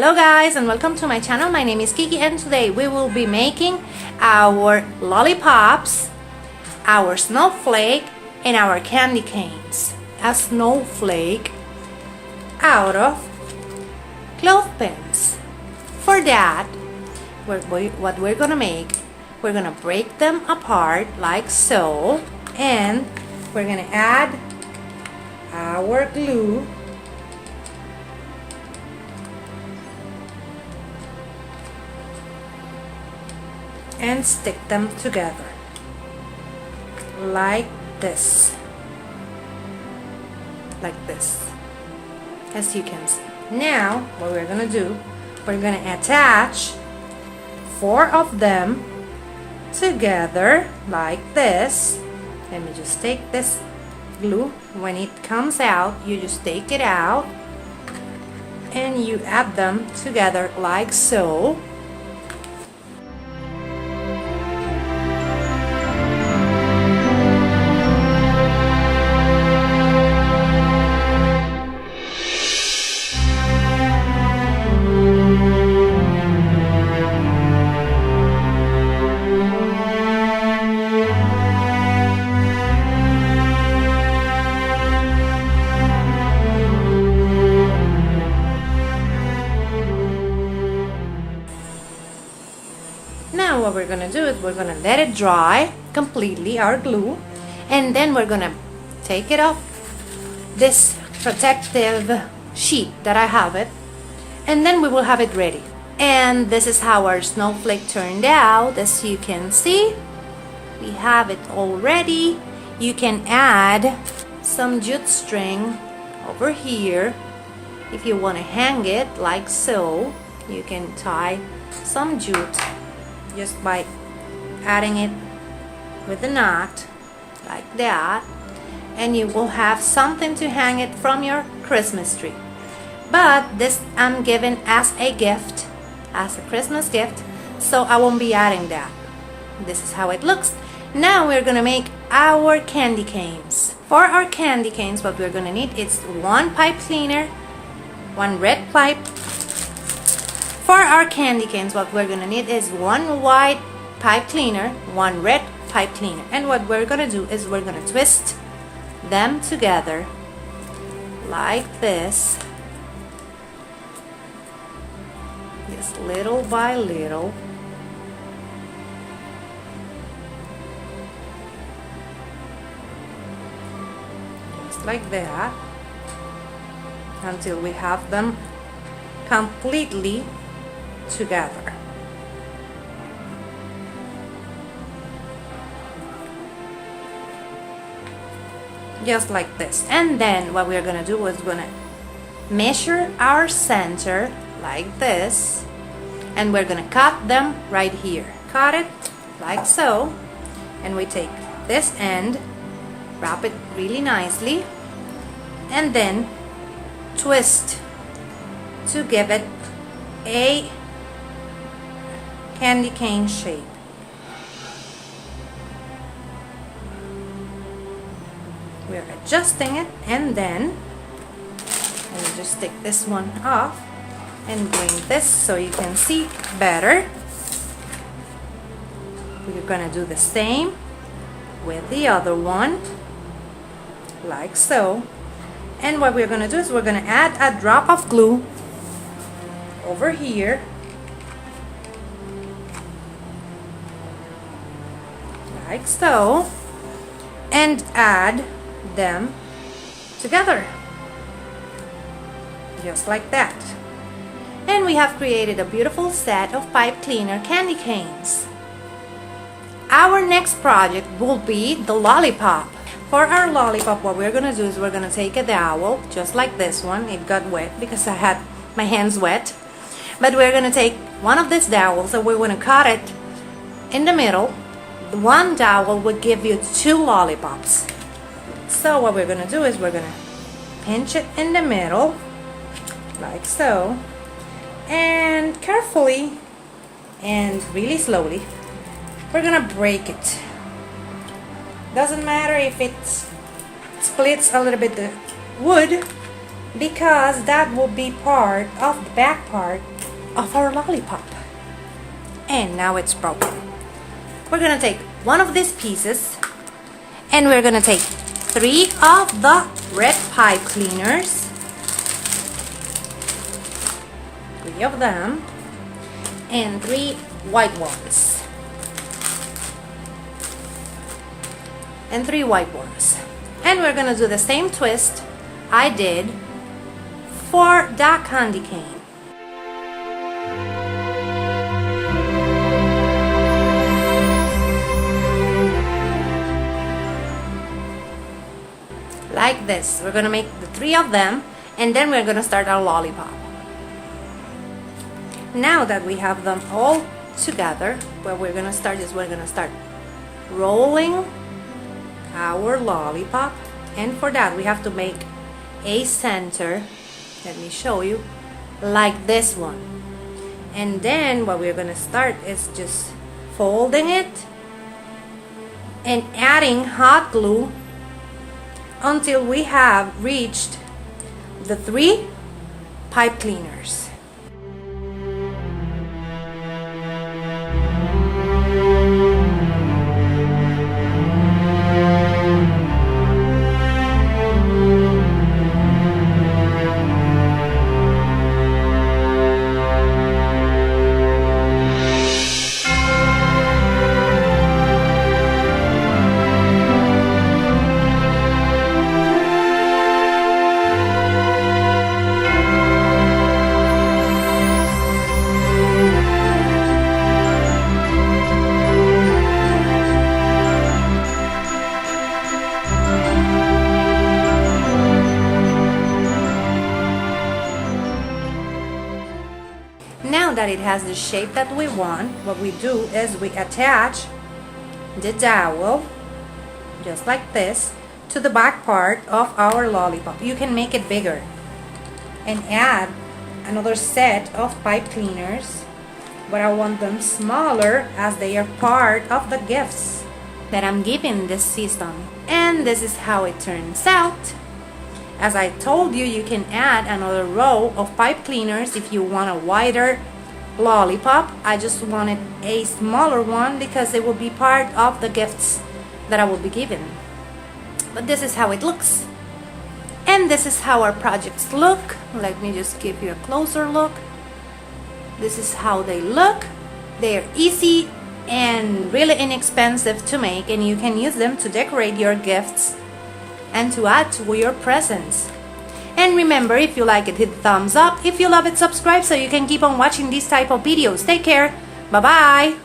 Hello guys and welcome to my channel. My name is Kiki and today we will be making our lollipops, our snowflake and our candy canes. A snowflake out of clothespins. For that, what we're gonna make, we're gonna break them apart like so, and we're gonna add our glue and stick them together like this, as you can see. Now what we're gonna do, we're gonna attach 4 of them together like this. Let me just take this glue. When it comes out, you just take it out and you add them together like so. Now what we're gonna do is we're gonna let it dry completely, our glue, and then we're gonna take it off this protective sheet that I have it, and then we will have it ready. And this is how our snowflake turned out. As you can see, we have it all ready. You can add some jute string over here if you want to hang it like so. You can tie some jute just by adding it with a knot like that, and you will have something to hang it from your Christmas tree. But this I'm giving as a gift, as a Christmas gift, so I won't be adding that. This is how it looks. Now we're gonna make our candy canes. For our candy canes, what we're gonna need is 1 pipe cleaner, 1 red pipe. For our candy canes, what we're gonna need is 1 white pipe cleaner, 1 red pipe cleaner. And what we're gonna do is we're gonna twist them together like this, just little by little. Just like that, until we have them completely together. Just like this. And then what we're gonna do is gonna measure our center like this, and we're gonna cut them right here. Cut it like so, and we take this end, wrap it really nicely, and then twist to give it a candy cane shape. We're adjusting it, and then we'll just take this one off and bring this so you can see better. We're gonna do the same with the other one like so. And what we're gonna do is we're gonna add a drop of glue over here like so, and add them together just like that. And we have created a beautiful set of pipe cleaner candy canes. Our next project will be the lollipop. For our lollipop, what we're gonna do is we're gonna take a dowel just like this one. It got wet because I had my hands wet, but we're gonna take one of these dowels and we're gonna cut it in the middle. One dowel would give you 2 lollipops. So what we're gonna do is we're gonna pinch it in the middle like so, and carefully and really slowly we're gonna break it. Doesn't matter if it splits a little bit the wood, because that will be part of the back part of our lollipop. And now it's broken. We're gonna take one of these pieces and we're gonna take 3 of the red pipe cleaners, 3 of them, and 3 white ones, and 3 white ones. And we're gonna do the same twist I did for the candy cane. Like this. We're gonna make the 3 of them and then we're gonna start our lollipop. Now that we have them all together, what we're gonna start is we're gonna start rolling our lollipop, and for that we have to make a center. Let me show you, like this one. And then what we're gonna start is just folding it and adding hot glue until we have reached the 3 pipe cleaners. Now that it has the shape that we want, what we do is we attach the dowel, just like this, to the back part of our lollipop. You can make it bigger and add another set of pipe cleaners, but I want them smaller as they are part of the gifts that I'm giving this season. And this is how it turns out. As I told you, you can add another row of pipe cleaners if you want a wider lollipop. I just wanted a smaller one because it will be part of the gifts that I will be giving. But this is how it looks. And this is how our projects look. Let me just give you a closer look. This is how they look. They're easy and really inexpensive to make, and you can use them to decorate your gifts and to add to your presents. And remember, if you like it, hit the thumbs up. If you love it, subscribe so you can keep on watching these type of videos. Take care. Bye bye.